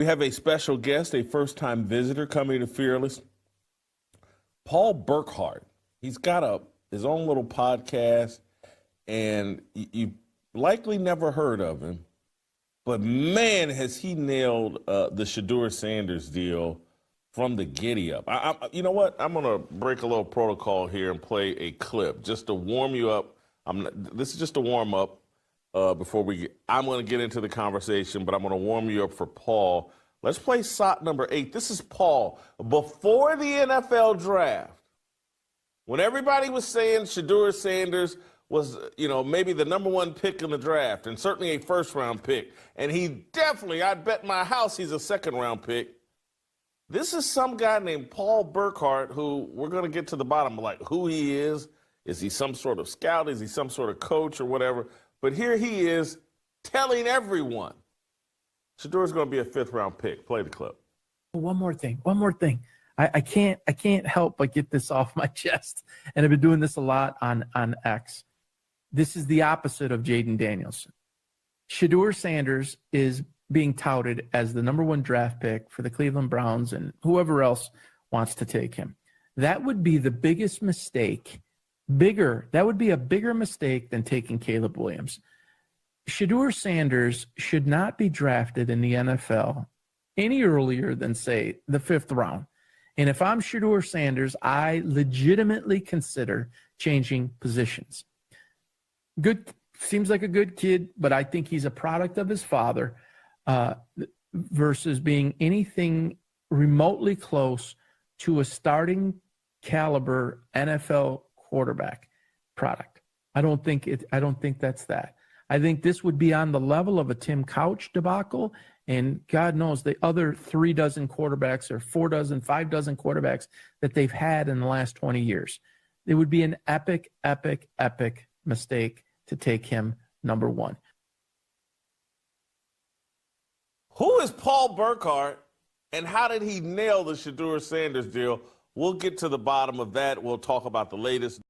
We have a special guest, a first-time visitor coming to Fearless, Paul Burkhart. He's got his own little podcast, and you likely never heard of him, but man, has he nailed the Shedeur Sanders deal from the giddy-up. You know what? I'm going to break a little protocol here and play a clip just to warm you up. This is just a warm-up. Before I'm going to get into the conversation, but I'm going to warm you up for Paul. Let's play SOT number 8. This is Paul before the NFL draft, when everybody was saying Shedeur Sanders was, maybe the number 1 pick in the draft and certainly a first-round pick. And he definitely, I'd bet my house he's a second-round pick. This is some guy named Paul Burkhart who we're going to get to the bottom of, like, who he is. Is he some sort of scout? Is he some sort of coach or whatever? But here he is telling everyone Shedeur's going to be a 5th-round pick. Play the clip. One more thing. I can't help but get this off my chest, and I've been doing this a lot on X. This is the opposite of Jaden Danielson. Shedeur Sanders is being touted as the number 1 draft pick for the Cleveland Browns and whoever else wants to take him. That would be the biggest mistake. That would be a bigger mistake than taking Caleb Williams. Shedeur Sanders should not be drafted in the NFL any earlier than, say, the 5th round. And if I'm Shedeur Sanders, I legitimately consider changing positions. Seems like a good kid, but I think he's a product of his father versus being anything remotely close to a starting caliber NFL quarterback product. I don't think that's that. I think this would be on the level of a Tim Couch debacle, and God knows the other 3 dozen quarterbacks or 4 dozen, 5 dozen quarterbacks that they've had in the last 20 years. It would be an epic, epic, epic mistake to take him number 1. Who is Paul Burkhart, and how did he nail the Shedeur Sanders deal? We'll get to the bottom of that. We'll talk about the latest.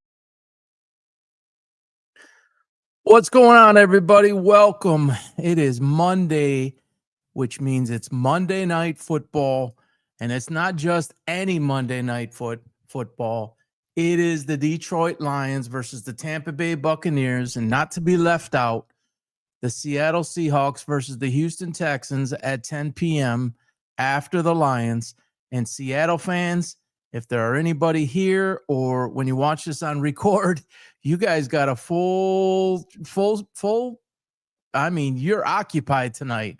What's going on, everybody? Welcome. It is Monday, which means it's Monday Night Football, and it's not just any Monday Night football. It is the Detroit Lions versus the Tampa Bay Buccaneers, and not to be left out, the Seattle Seahawks versus the Houston Texans at 10 p.m. after the Lions. And Seattle fans, if there are anybody here or when you watch this on record, you guys got a full, you're occupied tonight.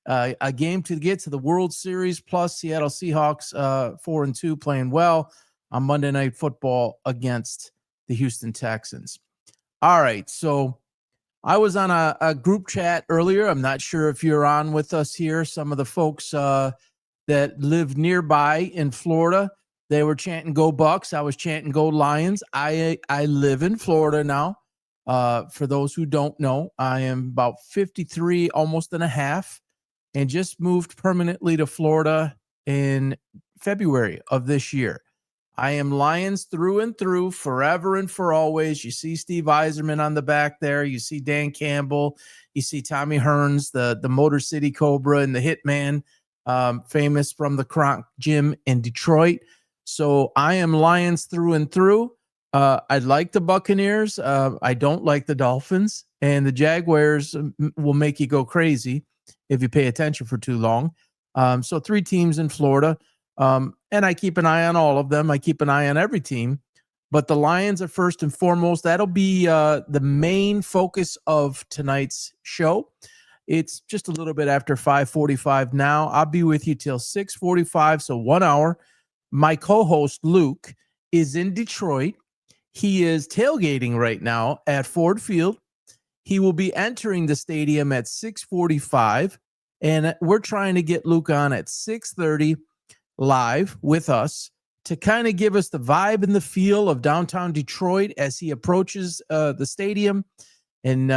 A game to get to the World Series, plus Seattle Seahawks 4-2 playing well on Monday Night Football against the Houston Texans. All right, so I was on a group chat earlier. I'm not sure if you're on with us here. Some of the folks that live nearby in Florida, they were chanting "Go Bucs." I was chanting "Go Lions." I live in Florida now. For those who don't know, I am about 53, almost and a half, and just moved permanently to Florida in February of this year. I am Lions through and through, forever and for always. You see Steve Yzerman on the back there. You see Dan Campbell. You see Tommy Hearns, the Motor City Cobra and the Hitman, famous from the Kronk Gym in Detroit. So I am Lions through and through. I like the Buccaneers. I don't like the Dolphins. And the Jaguars will make you go crazy if you pay attention for too long. So 3 teams in Florida. And I keep an eye on all of them. I keep an eye on every team. But the Lions are first and foremost. That'll be the main focus of tonight's show. It's just a little bit after 5:45 now. I'll be with you till 6:45, so 1 hour. My co-host, Luke, is in Detroit. He is tailgating right now at Ford Field. He will be entering the stadium at 6:45, and we're trying to get Luke on at 6:30 live with us to kind of give us the vibe and the feel of downtown Detroit as he approaches the stadium. And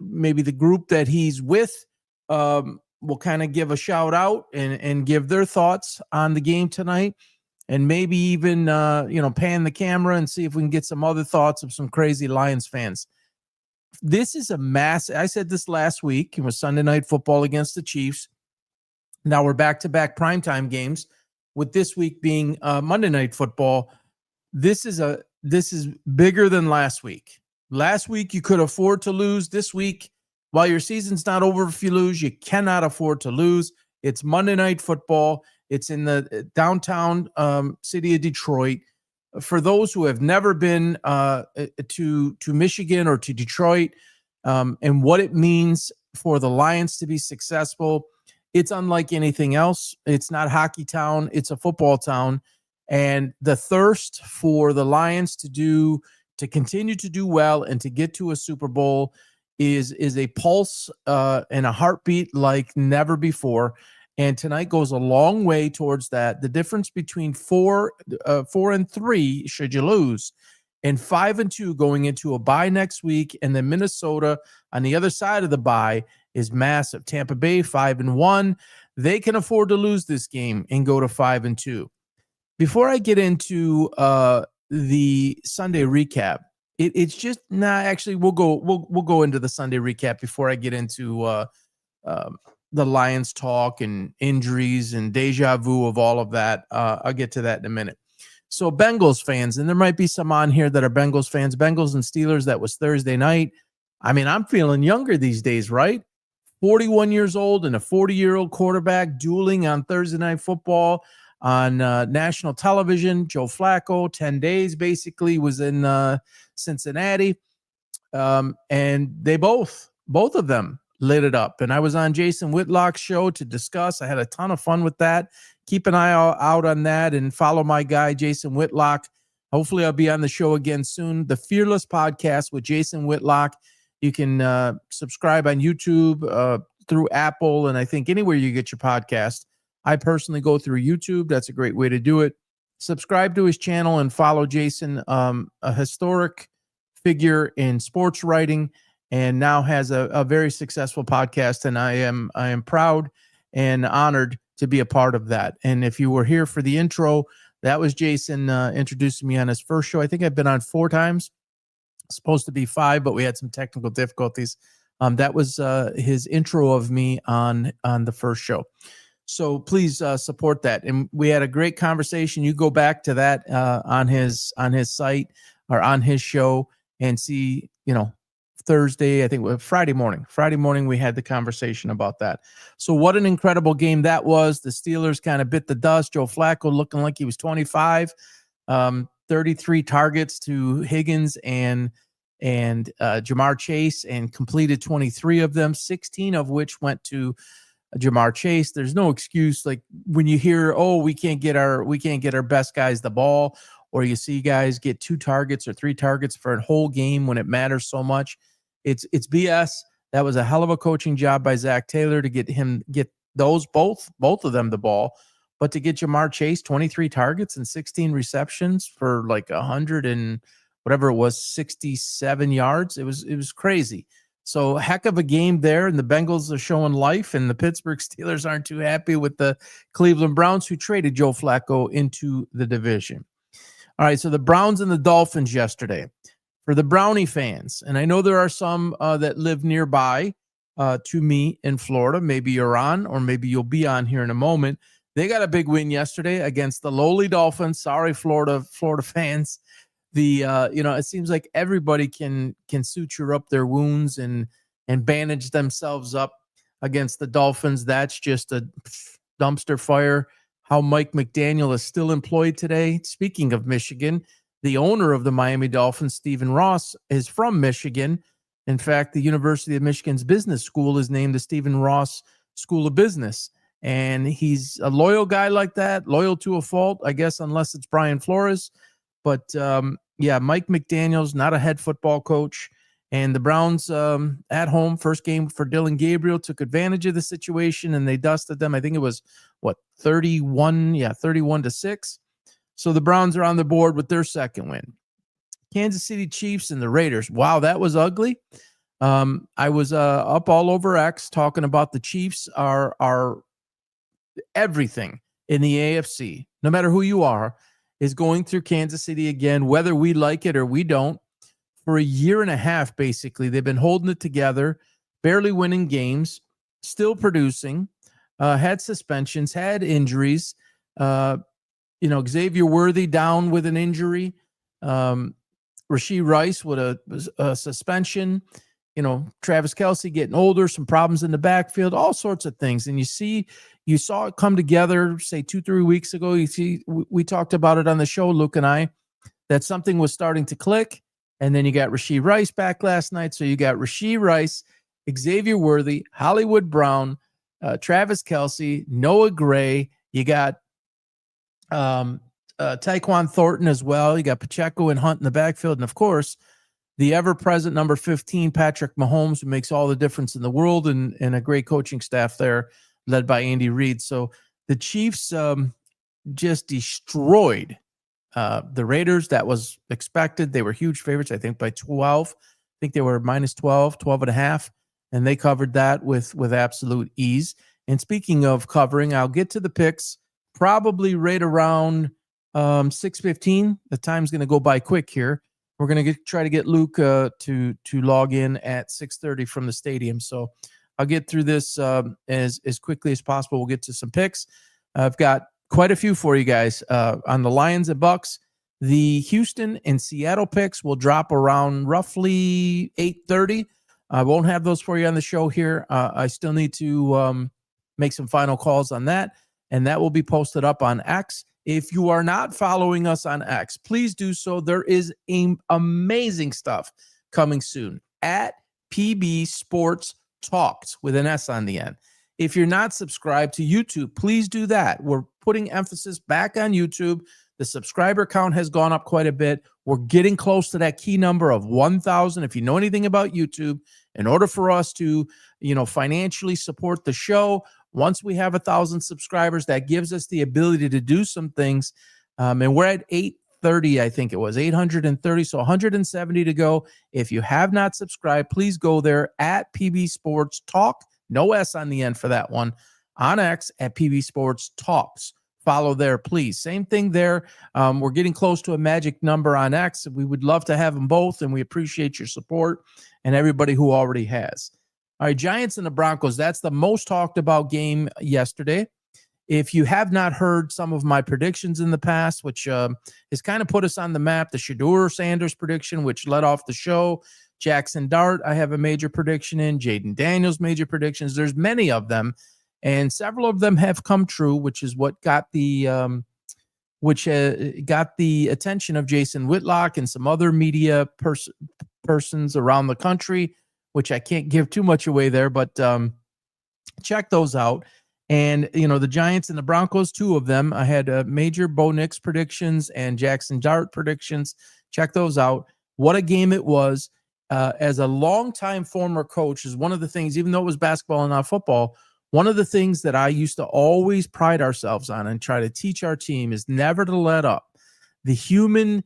maybe the group that he's with will kind of give a shout out and give their thoughts on the game tonight. And maybe even, pan the camera and see if we can get some other thoughts of some crazy Lions fans. This is a mass. I said this last week. It was Sunday Night Football against the Chiefs. Now we're back-to-back primetime games, with this week being Monday Night Football. This is bigger than last week. Last week you could afford to lose. This week, while your season's not over, if you lose, you cannot afford to lose. It's Monday Night Football. It's in the downtown city of Detroit. For those who have never been to Michigan or to Detroit, and what it means for the Lions to be successful, it's unlike anything else. It's not hockey town. It's a football town. And the thirst for the Lions to continue to do well and to get to a Super Bowl is a pulse and a heartbeat like never before. And tonight goes a long way towards that. The difference between 4-3, should you lose, and 5-2 going into a bye next week, and then Minnesota on the other side of the bye is massive. Tampa Bay 5-1. They can afford to lose this game and go to 5-2. Before I get into the Sunday recap, it's just actually we'll go into the Sunday recap before I get into the Lions talk and injuries and deja vu of all of that. I'll get to that in a minute. So Bengals fans, and there might be some on here that are Bengals fans. Bengals and Steelers, that was Thursday night. I mean, I'm feeling younger these days, right? 41 years old and a 40-year-old quarterback dueling on Thursday Night Football on national television. Joe Flacco, 10 days basically, was in Cincinnati. And they both of them lit it up. And I was on Jason Whitlock's show to discuss. I had a ton of fun with that. Keep an eye out on that and follow my guy, Jason Whitlock. Hopefully I'll be on the show again soon. The Fearless Podcast with Jason Whitlock. You can subscribe on YouTube, through Apple, and I think anywhere you get your podcast. I personally go through YouTube. That's a great way to do it. Subscribe to his channel and follow Jason, a historic figure in sports writing, and now has a very successful podcast. And I am proud and honored to be a part of that. And if you were here for the intro, that was Jason introducing me on his first show. I think I've been on 4 times. Supposed to be 5, but we had some technical difficulties. That was his intro of me on the first show. So please support that. And we had a great conversation. You go back to that on his site or on his show and see, Thursday, I think Friday morning, we had the conversation about that. So what an incredible game that was. The Steelers kind of bit the dust. Joe Flacco looking like he was 25, 33 targets to Higgins and Jamar Chase, and completed 23 of them, 16 of which went to Jamar Chase. There's no excuse. Like when you hear, we can't get our best guys the ball, or you see guys get 2 targets or 3 targets for a whole game when it matters so much. It's BS. That was a hell of a coaching job by Zach Taylor to get those both of them the ball, but to get Jamar Chase 23 targets and 16 receptions for like 100 and whatever it was, 67 yards. It was crazy. So heck of a game there, and the Bengals are showing life, and the Pittsburgh Steelers aren't too happy with the Cleveland Browns, who traded Joe Flacco into the division. All right, so the Browns and the Dolphins yesterday. For the Brownie fans, and I know there are some that live nearby to me in Florida. Maybe you're on, or maybe you'll be on here in a moment. They got a big win yesterday against the lowly Dolphins. Sorry, Florida fans. It seems like everybody can suture up their wounds and bandage themselves up against the Dolphins. That's just a dumpster fire. How Mike McDaniel is still employed today. Speaking of Michigan, the owner of the Miami Dolphins, Stephen Ross, is from Michigan. In fact, the University of Michigan's business school is named the Stephen Ross School of Business. And he's a loyal guy like that, loyal to a fault, I guess, unless it's Brian Flores. But Mike McDaniel's not a head football coach. And the Browns at home, first game for Dylan Gabriel, took advantage of the situation, and they dusted them. I think it was, 31-6. So the Browns are on the board with their second win. Kansas City Chiefs and the Raiders. Wow, that was ugly. I was up all over X talking about the Chiefs are everything in the AFC. No matter who you are, is going through Kansas City again, whether we like it or we don't. For a year and a half, basically, they've been holding it together, barely winning games, still producing. had suspensions, had injuries. Xavier Worthy down with an injury. Rashee Rice with a suspension. Travis Kelce getting older, some problems in the backfield, all sorts of things. And you saw it come together, say 2-3 weeks ago. We talked about it on the show, Luke and I, that something was starting to click. And then you got Rashee Rice back last night. So you got Rashee Rice, Xavier Worthy, Hollywood Brown, Travis Kelce, Noah Gray. You got Tyquan Thornton as well. You got Pacheco and Hunt in the backfield. And, of course, the ever-present number 15, Patrick Mahomes, who makes all the difference in the world, and a great coaching staff there led by Andy Reid. So the Chiefs just destroyed the Raiders. That was expected. They were huge favorites, I think, by 12. I think they were minus 12 and a half, and they covered that with absolute ease. And speaking of covering, I'll get to the picks probably right around 6:15. The time's going to go by quick here. We're going to try to get Luke to log in at 6:30 from the stadium. So I'll get through this as quickly as possible. We'll get to some picks. I've got quite a few for you guys on the Lions and Bucs. The Houston and Seattle picks will drop around roughly 8:30. I won't have those for you on the show here. I still need to make some final calls on that, and that will be posted up on X. If you are not following us on X, please do so. There is amazing stuff coming soon at PB Sports Talks with an S on the end. If you're not subscribed to YouTube, please do that. We're putting emphasis back on YouTube. The subscriber count has gone up quite a bit. We're getting close to that key number of 1,000. If you know anything about YouTube, in order for us to, financially support the show, once we have 1,000 subscribers, that gives us the ability to do some things. And we're at 830, I think it was 830. So 170 to go. If you have not subscribed, please go there at PB Sports Talk. No S on the end for that one. On X at PB Sports Talks. Follow there, please. Same thing there. We're getting close to a magic number on X. We would love to have them both, and we appreciate your support and everybody who already has. All right, Giants and the Broncos. That's the most talked about game yesterday. If you have not heard some of my predictions in the past, which has kind of put us on the map, the Shedeur Sanders prediction, which led off the show, Jackson Dart, I have a major prediction in, Jaden Daniels major predictions. There's many of them, and several of them have come true, which is what got the attention of Jason Whitlock and some other media persons around the country, which I can't give too much away there, but check those out. And, the Giants and the Broncos, two of them, I had major Bo Nix predictions and Jackson Dart predictions. Check those out. What a game it was. As a longtime former coach, is one of the things, even though it was basketball and not football, one of the things that I used to always pride ourselves on and try to teach our team is never to let up. The human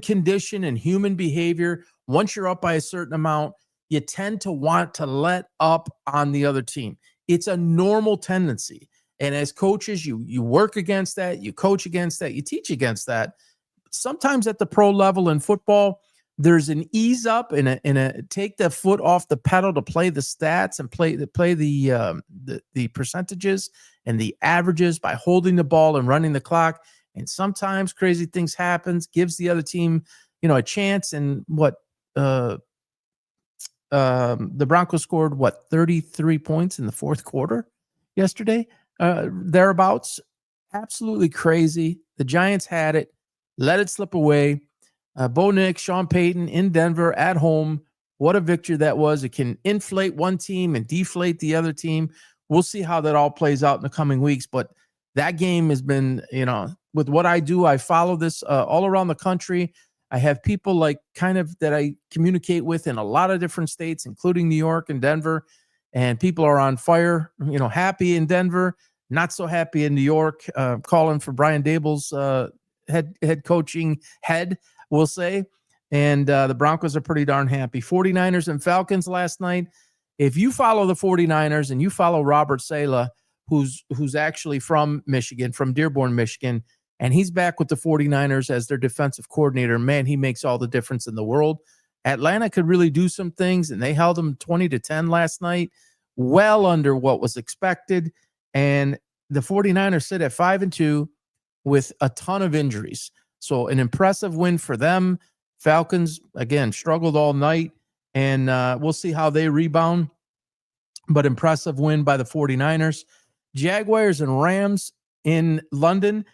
condition and human behavior, once you're up by a certain amount, you tend to want to let up on the other team. It's a normal tendency. And as coaches, you work against that, you coach against that, you teach against that. Sometimes at the pro level in football, there's an ease up and a take the foot off the pedal to play the stats and play the percentages and the averages by holding the ball and running the clock. And sometimes crazy things happens, gives the other team, a chance. And the Broncos scored 33 points in the fourth quarter yesterday, thereabouts. Absolutely crazy. The Giants had it, let it slip away. Bo Nix, Sean Payton in Denver at home. What a victory that was. It can inflate one team and deflate the other team. We'll see how that all plays out in the coming weeks. But that game has been, with what I do, I follow this all around the country. I have people that I communicate with in a lot of different states, including New York and Denver. And people are on fire, happy in Denver, not so happy in New York, calling for Brian Daboll's head coaching head, we'll say. And the Broncos are pretty darn happy. 49ers and Falcons last night. If you follow the 49ers and you follow Robert Saleh, who's actually from Michigan, from Dearborn, Michigan, and he's back with the 49ers as their defensive coordinator, man, he makes all the difference in the world. Atlanta could really do some things, and they held them 20-10 last night, well under what was expected. And the 49ers sit at 5-2 with a ton of injuries. So an impressive win for them. Falcons, again, struggled all night, and we'll see how they rebound. But impressive win by the 49ers. Jaguars and Rams in London.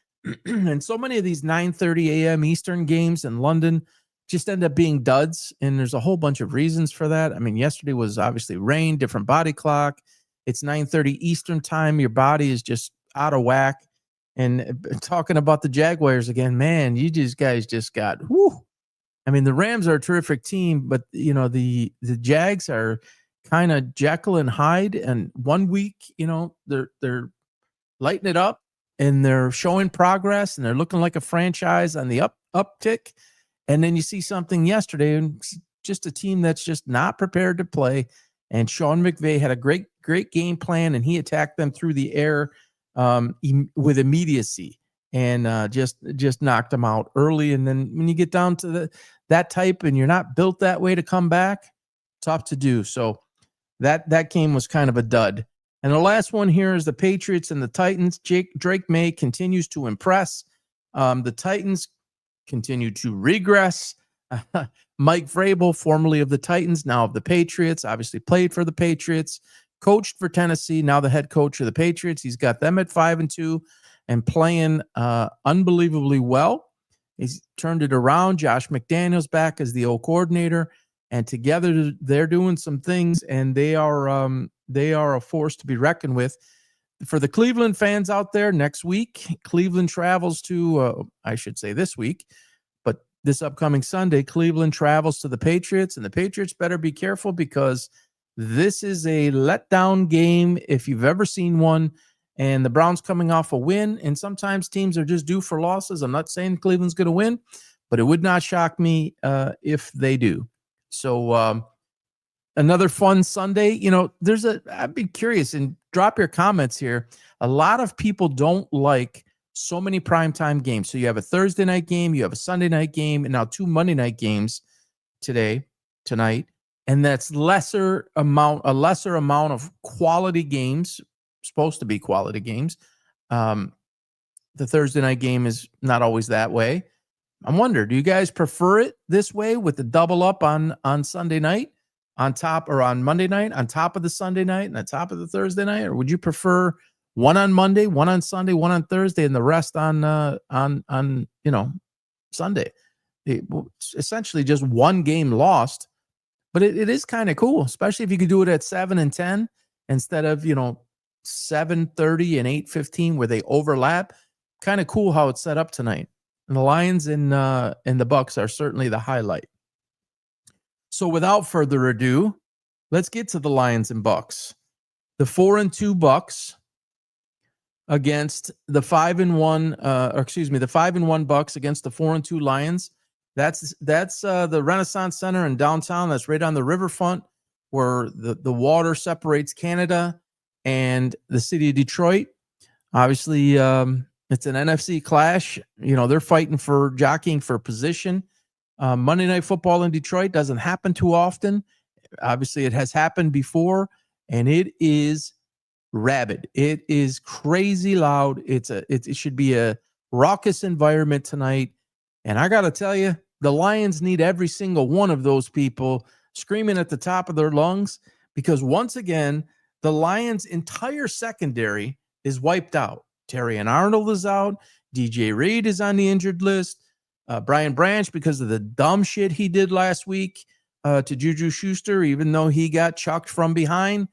And so many of these 9:30 a.m. Eastern games in London just end up being duds. And there's a whole bunch of reasons for that. I mean, yesterday was obviously rain, different body clock. It's 9:30 Eastern time. Your body is just out of whack. And talking about the Jaguars again, man, you guys just got, whoo. I mean, the Rams are a terrific team, but the Jags are kind of Jekyll and Hyde. And 1 week, they're lighting it up and they're showing progress and they're looking like a franchise on the uptick. And then you see something yesterday and just a team that's just not prepared to play. And Sean McVay had a great game plan, and he attacked them through the air with immediacy and just knocked them out early. And then when you get down to that type and you're not built that way to come back, tough to do. So that game was kind of a dud. And the last one here is the Patriots and the Titans. Drake May continues to impress. The Titans continue to regress. Mike Vrabel, formerly of the Titans, now of the Patriots, obviously played for the Patriots, coached for Tennessee, now the head coach of the Patriots. He's got them at 5-2 and playing unbelievably well. He's turned it around. Josh McDaniels back as the O coordinator, and together they're doing some things, and they are a force to be reckoned with. For the Cleveland fans out there, next week, Cleveland travels to, I should say this week, but this upcoming Sunday, Cleveland travels to the Patriots, and the Patriots better be careful because this is a letdown game if you've ever seen one, and the Browns coming off a win, and sometimes teams are just due for losses. I'm not saying Cleveland's going to win, but it would not shock me if they do. So another fun Sunday. I'd be curious, and drop your comments here. A lot of people don't like so many primetime games. So you have a Thursday night game, you have a Sunday night game, and now 2 Monday night games tonight. And that's a lesser amount of quality games, supposed to be quality games. The Thursday night game is not always that way. I wonder, do you guys prefer it this way with the double up on Sunday night? On top, or on Monday night, on top of the Sunday night and on top of the Thursday night? Or would you prefer one on Monday, one on Sunday, one on Thursday, and the rest on Sunday? It's essentially just one game lost, but it is kind of cool, especially if you could do it at 7 and 10 instead of 7:30 and 8:15 where they overlap. Kind of cool how it's set up tonight. And the Lions and the Bucs are certainly the highlight. So without further ado, let's get to the Lions and Bucs. The 4-2 Bucs against the 5-1, the 5-1 Bucs against the 4-2 Lions. That's the Renaissance Center in downtown. That's right on the riverfront where the water separates Canada and the city of Detroit. Obviously, it's an NFC clash. They're jockeying for position. Monday Night Football in Detroit doesn't happen too often. Obviously, it has happened before, and it is rabid. It is crazy loud. It should be a raucous environment tonight. And I got to tell you, the Lions need every single one of those people screaming at the top of their lungs, because once again, the Lions' entire secondary is wiped out. Terrion Arnold is out. DJ Reed is on the injured list. Brian Branch, because of the dumb shit he did last week to Juju Schuster, even though he got chucked from behind,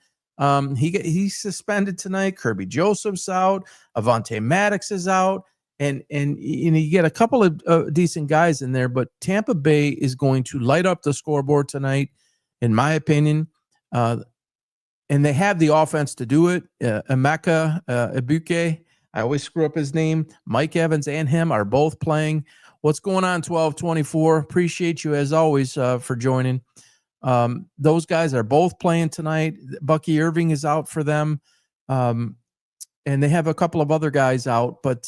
he's suspended tonight. Kirby Joseph's out. Avonte Maddox is out. And you get a couple of decent guys in there, but Tampa Bay is going to light up the scoreboard tonight, in my opinion. And they have the offense to do it. Emeka Egbuka, I always screw up his name. Mike Evans and him are both playing. What's going on, 1224? Appreciate you, as always, for joining. Those guys are both playing tonight. Bucky Irving is out for them. And they have a couple of other guys out. But,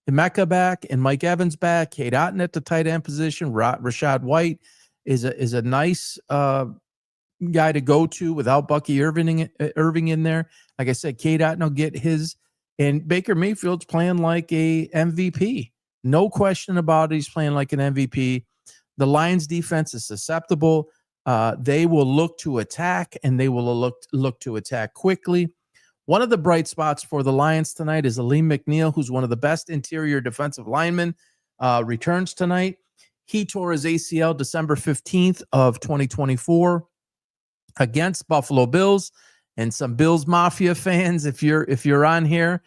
Emeka back and Mike Evans back. Cade Otton at the tight end position. Rashad White is a nice guy to go to without Bucky Irving in there. Like I said, K-Dot will get his, and Baker Mayfield's playing like a MVP. No question about it. He's playing like an MVP. The Lions defense is susceptible. They will look to attack, and they will look to attack quickly. One of the bright spots for the Lions tonight is Aleem McNeil, who's one of the best interior defensive linemen, returns tonight. He tore his ACL December 15th of 2024 against Buffalo Bills. And some Bills Mafia fans, if you're on here,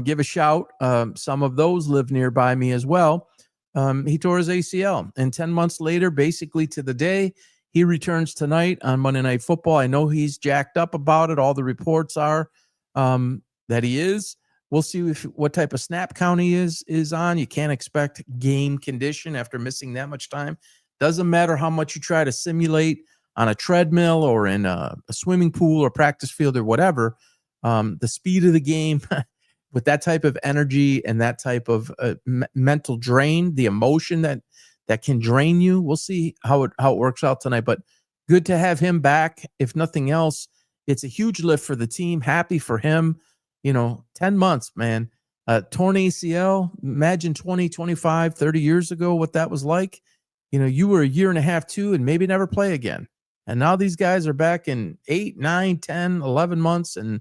give a shout. Some of those live nearby me as well. He tore his ACL, and 10 months later, basically to the day, he returns tonight on Monday Night Football. I know he's jacked up about it. All the reports are that he is. We'll see what type of snap count he is on. You can't expect game condition after missing that much time. Doesn't matter how much you try to simulate on a treadmill or in a swimming pool or practice field or whatever. The speed of the game with that type of energy and that type of mental drain, the emotion that can drain you. We'll see how it works out tonight, but good to have him back. If nothing else, it's a huge lift for the team. Happy for him. 10 months, man. Torn ACL. Imagine 20, 25, 30 years ago what that was like. You were a year and a half, 2, and maybe never play again. And now these guys are back in 8, 9, 10, 11 months and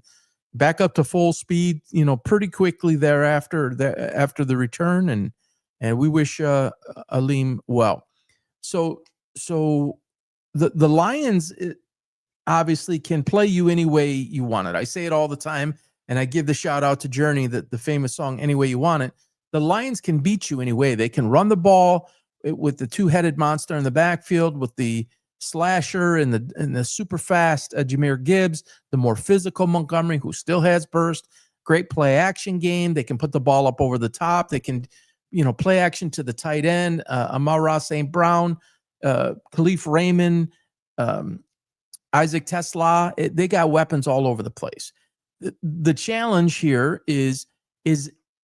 back up to full speed, pretty quickly thereafter, after the return. And we wish Aleem well. So the Lions obviously can play you any way you want it. I say it all the time, and I give the shout out to Journey, the famous song, Any Way You Want It. The Lions can beat you any way. They can run the ball with the two-headed monster in the backfield, with the slasher and the super fast Jahmyr Gibbs, the more physical Montgomery, who still has burst. Great play action game. They can put the ball up over the top. They can, play action to the tight end, Amon-Ra St. Brown, Khalif Raymond, Isaac Tesla. They got weapons all over the place. The challenge here is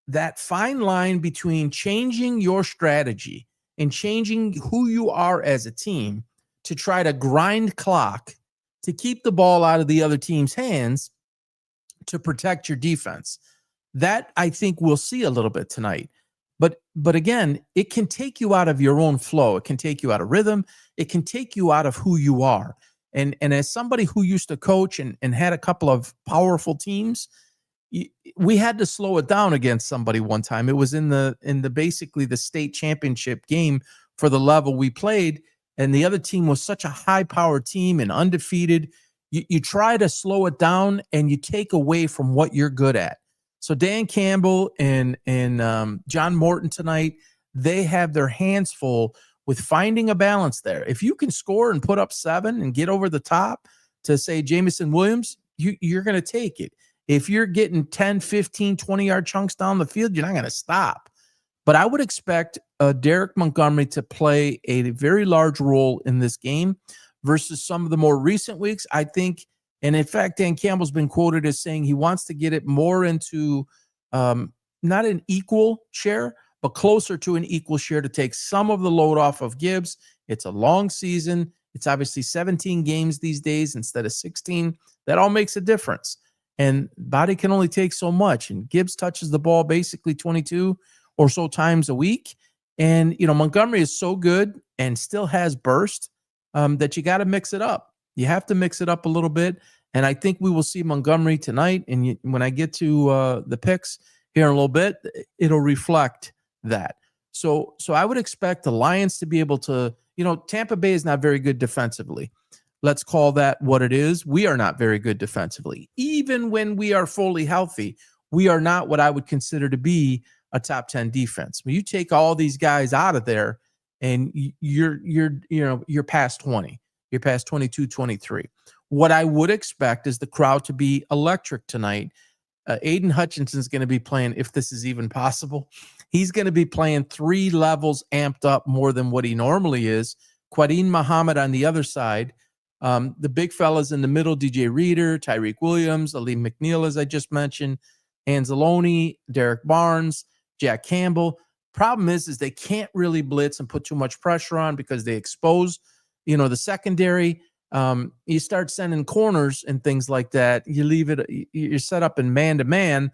that fine line between changing your strategy and changing who you are as a team to try to grind clock to keep the ball out of the other team's hands to protect your defense. That I think we'll see a little bit tonight. But again, it can take you out of your own flow. It can take you out of rhythm. It can take you out of who you are. And as somebody who used to coach and had a couple of powerful teams, we had to slow it down against somebody one time. It was in the basically the state championship game for the level we played, and the other team was such a high-powered team and undefeated. You try to slow it down, and you take away from what you're good at. So Dan Campbell and John Morton tonight, they have their hands full with finding a balance there. If you can score and put up 7 and get over the top to, say, Jamison Williams, you're going to take it. If you're getting 10, 15, 20-yard chunks down the field, you're not going to stop. But I would expect Derek Montgomery to play a very large role in this game versus some of the more recent weeks. I think, and in fact, Dan Campbell's been quoted as saying he wants to get it more into not an equal share, but closer to an equal share to take some of the load off of Gibbs. It's a long season. It's obviously 17 games these days instead of 16. That all makes a difference. And body can only take so much. And Gibbs touches the ball basically 22 or so times a week. And, Montgomery is so good and still has burst that you got to mix it up. You have to mix it up a little bit. And I think we will see Montgomery tonight. And when I get to the picks here in a little bit, it'll reflect that. So I would expect the Lions to be able to, Tampa Bay is not very good defensively. Let's call that what it is. We are not very good defensively. Even when we are fully healthy, we are not what I would consider to be a top 10 defense. When you take all these guys out of there and you're past 20, you're past 22, 23. What I would expect is the crowd to be electric tonight. Aiden Hutchinson's going to be playing, if this is even possible, he's going to be playing 3 levels amped up more than what he normally is. Quadeen Muhammad on the other side. The big fellas in the middle, DJ Reader, Tyreek Williams, Aleem McNeil, as I just mentioned, Anzalone, Derek Barnes, Jack Campbell. Problem is they can't really blitz and put too much pressure on because they expose, the secondary. You start sending corners and things like that. You leave it, you're set up in man-to-man,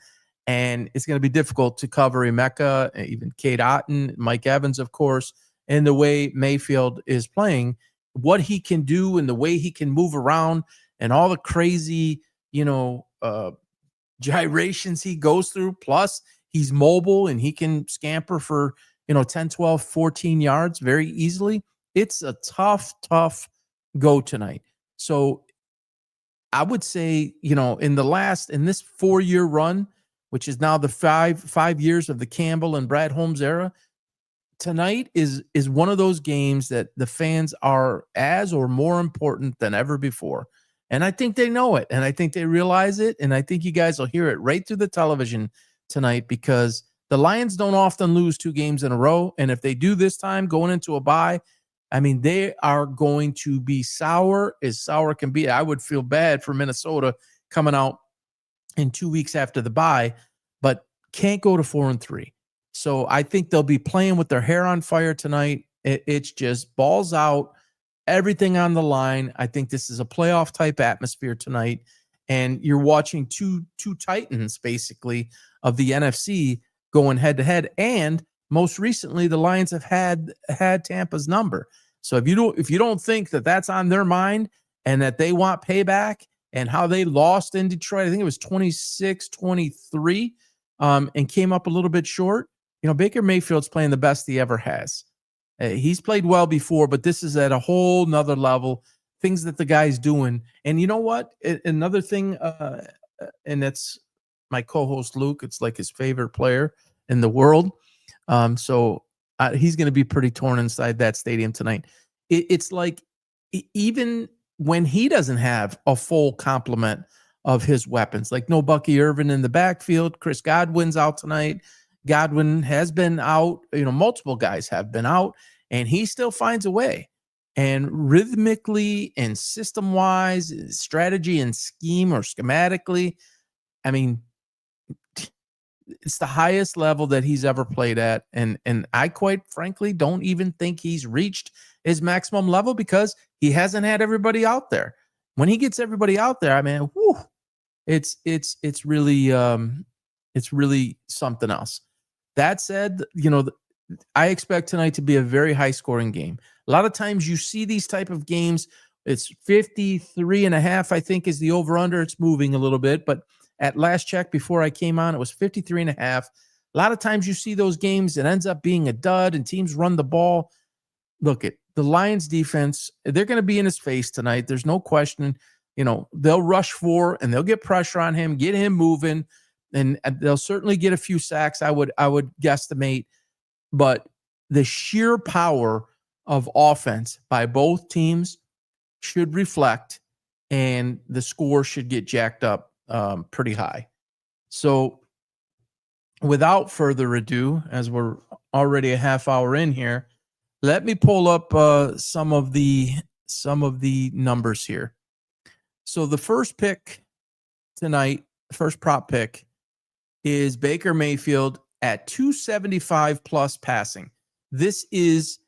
and it's going to be difficult to cover Emeka, even Cade Otton, Mike Evans, of course, and the way Mayfield is playing, what he can do and the way he can move around and all the crazy, gyrations he goes through. Plus, he's mobile and he can scamper for, 10, 12, 14 yards very easily. It's a tough go tonight. So I would say, in this 4-year run, which is now the five years of the Campbell and Brad Holmes era, tonight is one of those games that the fans are as or more important than ever before. And I think they know it, and I think they realize it, and I think you guys will hear it right through the television tonight, because the Lions don't often lose 2 games in a row, and if they do this time going into a bye, I mean, they are going to be sour as sour can be. I would feel bad for Minnesota coming out in 2 weeks after the bye, but can't go to 4-3. So I think they'll be playing with their hair on fire tonight. It's just balls out, everything on the line. I think this is a playoff type atmosphere tonight, and you're watching two titans basically of the NFC going head to head. And most recently, the Lions have had Tampa's number. So if you don't think that that's on their mind and that they want payback and how they lost in Detroit, I think it was 26-23, and came up a little bit short. Baker Mayfield's playing the best he ever has. He's played well before, but this is at a whole nother level, things that the guy's doing. And you know what? Another thing, and that's my co-host Luke. It's like his favorite player in the world. So he's going to be pretty torn inside that stadium tonight. It's like, even when he doesn't have a full complement of his weapons, like no Bucky Irvin in the backfield, Chris Godwin's out tonight. Godwin has been out, multiple guys have been out, and he still finds a way. And rhythmically and system-wise, strategy and scheme or schematically, I mean, it's the highest level that he's ever played at. And I quite frankly don't even think he's reached his maximum level, because he hasn't had everybody out there. When he gets everybody out there, I mean, it's really something else. That said, I expect tonight to be a very high scoring game. A lot of times you see these type of games, it's 53.5, I think, is the over under. It's moving a little bit, but at last check before I came on, it was 53.5. A lot of times you see those games, it ends up being a dud and teams run the ball. Look, at the Lions defense, they're going to be in his face tonight. There's no question. They'll rush for and they'll get pressure on him, get him moving, and they'll certainly get a few sacks, I would guesstimate. But the sheer power of offense by both teams should reflect, and the score should get jacked up pretty high. So without further ado, as we're already a half hour in here, let me pull up some of the numbers here. So the first pick tonight, first prop pick, is Baker Mayfield at 275 plus passing. This is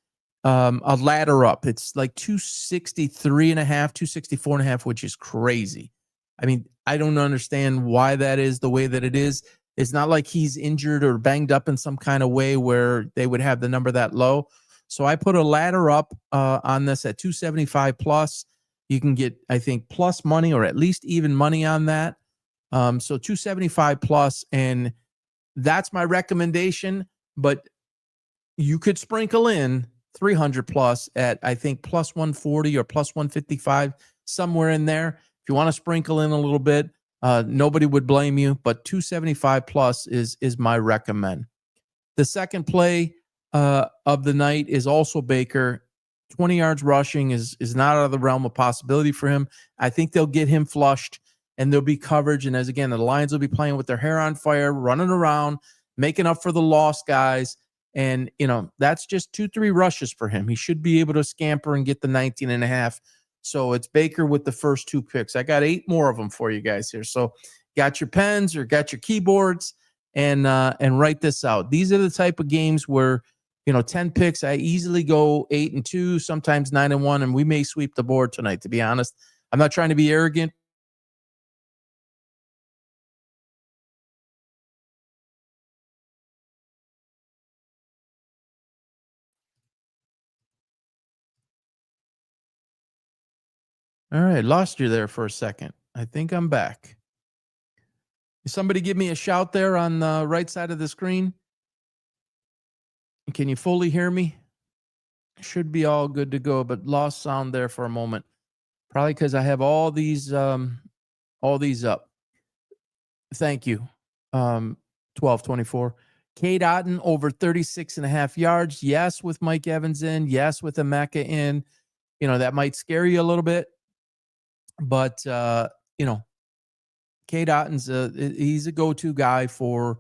a ladder up. It's like 263.5, 264.5, which is crazy. I mean, I don't understand why that is the way that it is. It's not like he's injured or banged up in some kind of way where they would have the number that low. So I put a ladder up on this at 275 plus. You can get, I think, plus money or at least even money on that. So 275 plus, and that's my recommendation. But you could sprinkle in 300 plus at, I think, plus 140 or plus 155, somewhere in there. If you want to sprinkle in a little bit, nobody would blame you. But 275 plus is my recommend. The second play of the night is also Baker. 20 yards rushing is not out of the realm of possibility for him. I think they'll get him flushed, and there'll be coverage. And as again, the Lions will be playing with their hair on fire, running around, making up for the lost guys. And, that's just 2-3 rushes for him. He should be able to scamper and get the 19.5. So it's Baker with the first 2 picks. I got 8 more of them for you guys here. So got your pens or got your keyboards, and write this out. These are the type of games where 10 picks. I easily go 8-2, sometimes 9-1, and we may sweep the board tonight, to be honest. I'm not trying to be arrogant. All right, lost you there for a second. I think I'm back. Somebody give me a shout there on the right side of the screen. Can you fully hear me? Should be all good to go, but lost sound there for a moment. Probably because I have all these up. Thank you. 12-24. Cade Otton over 36.5 yards. Yes, with Mike Evans in. Yes, with Emeka in. That might scare you a little bit. But, Cade Otton's he's a go-to guy for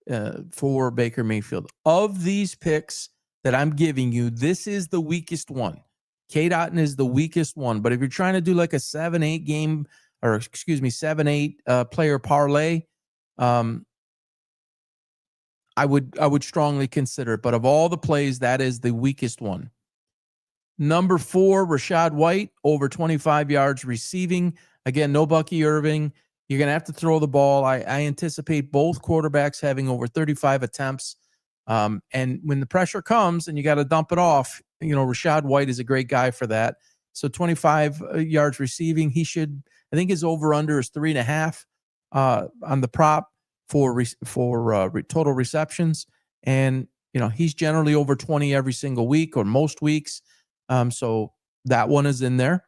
Baker Mayfield. Of these picks that I'm giving you, this is the weakest one. Cade Otton is the weakest one. But if you're trying to do like a 7-8 game, or 7-8 player parlay, I would strongly consider it. But of all the plays, that is the weakest one. Number 4, Rachaad White, over 25 yards receiving. Again, no Bucky Irving. You're going to have to throw the ball. I anticipate both quarterbacks having over 35 attempts. And when the pressure comes and you got to dump it off, Rachaad White is a great guy for that. So 25 yards receiving, he should, I think his over-under is 3.5 on the prop for total receptions. And, he's generally over 20 every single week or most weeks. So that one is in there.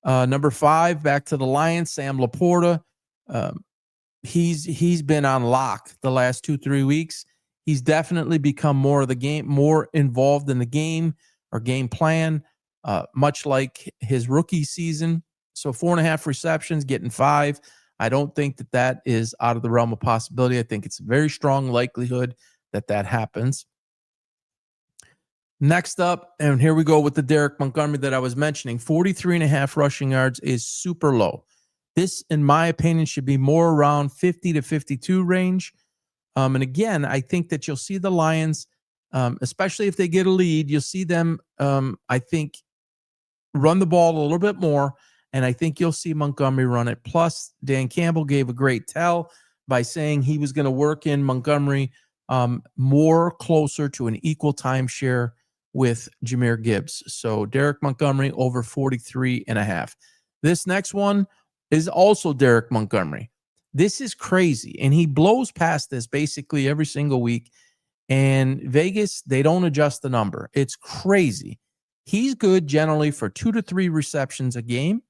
Number 5, back to the Lions, Sam Laporta. He's been on lock the last 2-3 weeks. He's definitely become more involved in the game or game plan, much like his rookie season. So 4.5 receptions, getting 5. I don't think that is out of the realm of possibility. I think it's a very strong likelihood that happens. Next up, and here we go with the Derek Montgomery that I was mentioning, 43.5 rushing yards is super low. This, in my opinion, should be more around 50 to 52 range. And again, I think that you'll see the Lions, especially if they get a lead, you'll see them, I think, run the ball a little bit more, and I think you'll see Montgomery run it. Plus, Dan Campbell gave a great tell by saying he was going to work in Montgomery more closer to an equal timeshare with Jahmyr Gibbs. So Derek Montgomery over 43.5. This next one is also Derek Montgomery. This is crazy. And he blows past this basically every single week. And Vegas, they don't adjust the number. It's crazy. He's good generally for 2 to 3 receptions a game.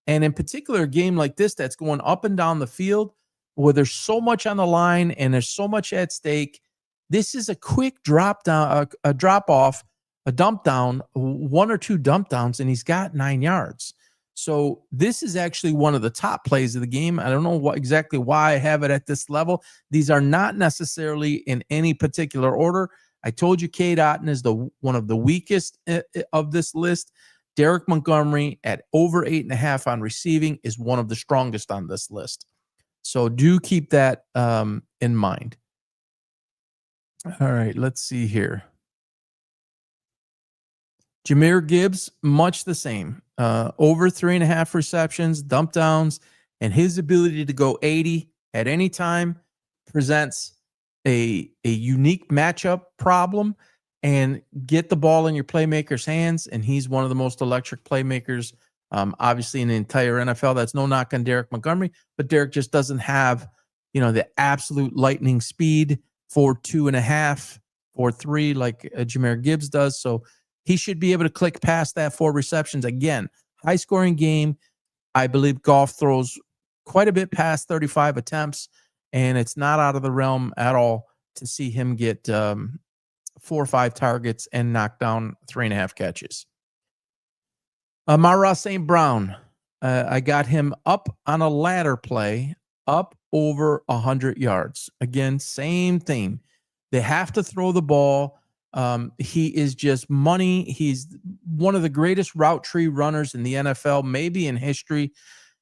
And in particular, a game like this that's going up and down the field where there's so much on the line and there's so much at stake. This is a quick drop down, a drop off, a dump down, 1 or 2 dump downs, and he's got 9 yards. So this is actually one of the top plays of the game. I don't know exactly why I have it at this level. These are not necessarily in any particular order. I told you Cade Otton is one of the weakest of this list. Derek Montgomery at over 8.5 on receiving is one of the strongest on this list. So do keep that in mind. All right, let's see here. Jahmyr Gibbs, much the same. Over 3.5 receptions, dump downs, and his ability to go 80 at any time presents a unique matchup problem and get the ball in your playmaker's hands. And he's one of the most electric playmakers, obviously, in the entire NFL. That's no knock on Derek Montgomery, but Derek just doesn't have, the absolute lightning speed for 2.5 or 3 like Jahmyr Gibbs does. So he should be able to click past that 4 receptions. Again, high-scoring game. I believe Goff throws quite a bit past 35 attempts, and it's not out of the realm at all to see him get 4 or 5 targets and knock down 3.5 catches. Amon-Ra St. Brown, I got him up on a ladder play, up over 100 yards. Again, same thing. They have to throw the ball. He is just money. He's one of the greatest route tree runners in the NFL, maybe in history.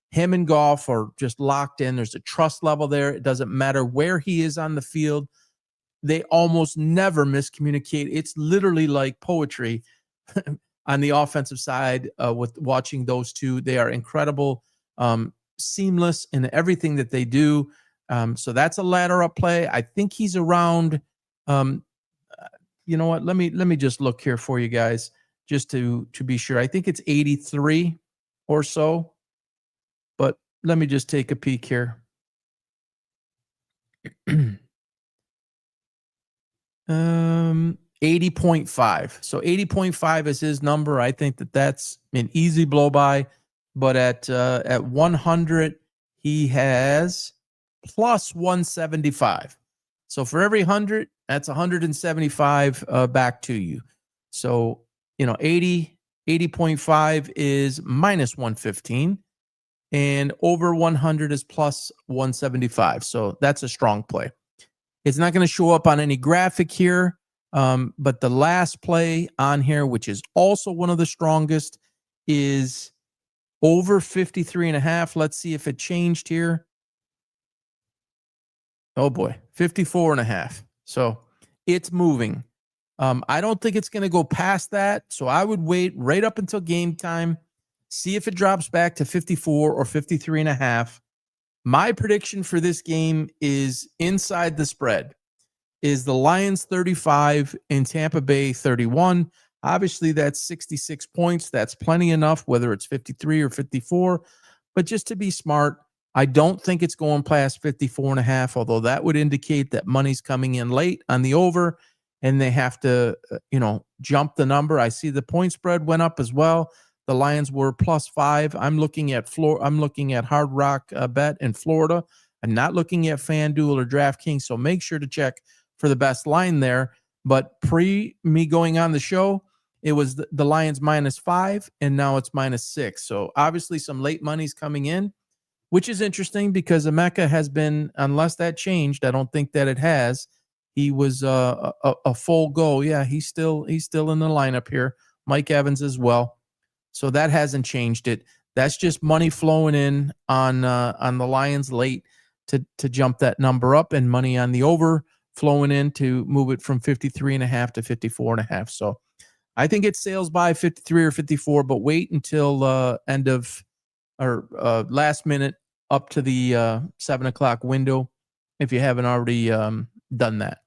Him and Goff are just locked in. There's a trust level there. It doesn't matter where he is on the field. they almost never miscommunicate. It's literally like poetry on the offensive side with watching those two. They are incredible, seamless in everything that they do. So that's a ladder up play. I think he's around. You know what? Let me just look here for you guys just to be sure. I think it's 83 or so, but let me just take a peek here. 80.5. So 80.5 is his number. I think that's an easy blow by, but at 100 he has plus 175. So for every 100, that's 175 back to you. So, 80.5 is minus 115 and over 100 is plus 175. So that's a strong play. It's not going to show up on any graphic here, but the last play on here, which is also one of the strongest, is over 53.5. Let's see if it changed here. Oh boy, 54.5. So it's moving. I don't think it's going to go past that. So I would wait right up until game time, see if it drops back to 54 or 53.5. My prediction for this game is inside the spread. Is the Lions 35 and Tampa Bay 31. Obviously, that's 66 points. That's plenty enough, whether it's 53 or 54. But just to be smart, I don't think it's going past 54.5, although that would indicate that money's coming in late on the over, and they have to, jump the number. I see the point spread went up as well. The Lions were +5. I'm looking at Hard Rock Bet in Florida. I'm not looking at FanDuel or DraftKings, so make sure to check for the best line there. But pre me going on the show, it was the Lions -5, and now it's -6. So obviously some late money's coming in, which is interesting because Emeka has been, unless that changed, I don't think that it has. He was a full go. Yeah, he's still in the lineup here. Mike Evans as well. So that hasn't changed it. That's just money flowing in on the Lions late to jump that number up, and money on the over flowing in to move it from 53.5 to 54.5. So I think it sails by 53 or 54, but wait until end of or last minute up to the 7 o'clock window if you haven't already done that.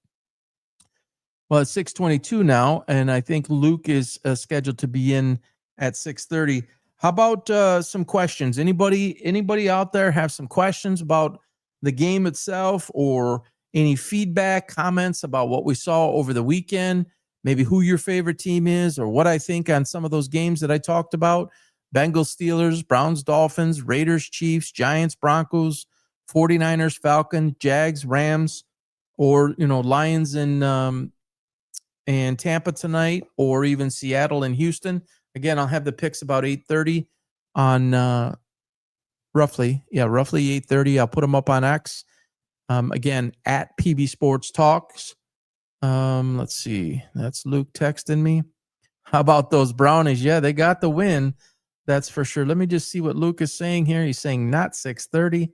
Well, it's 6:22 now, and I think Luke is scheduled to be in at 6:30. How about some questions? Anybody out there have some questions about the game itself, or any feedback, comments about what we saw over the weekend? Maybe who your favorite team is, or what I think on some of those games that I talked about. Bengals, Steelers, Browns, Dolphins, Raiders, Chiefs, Giants, Broncos, 49ers, Falcons, Jags, Rams, or Lions and Tampa tonight, or even Seattle and Houston. Again, I'll have the picks about 8:30 on roughly 8:30. I'll put them up on X. Again, at PB Sports Talks. Let's see. That's Luke texting me. How about those Brownies? Yeah, they got the win. That's for sure. Let me just see what Luke is saying here. He's saying not 6:30.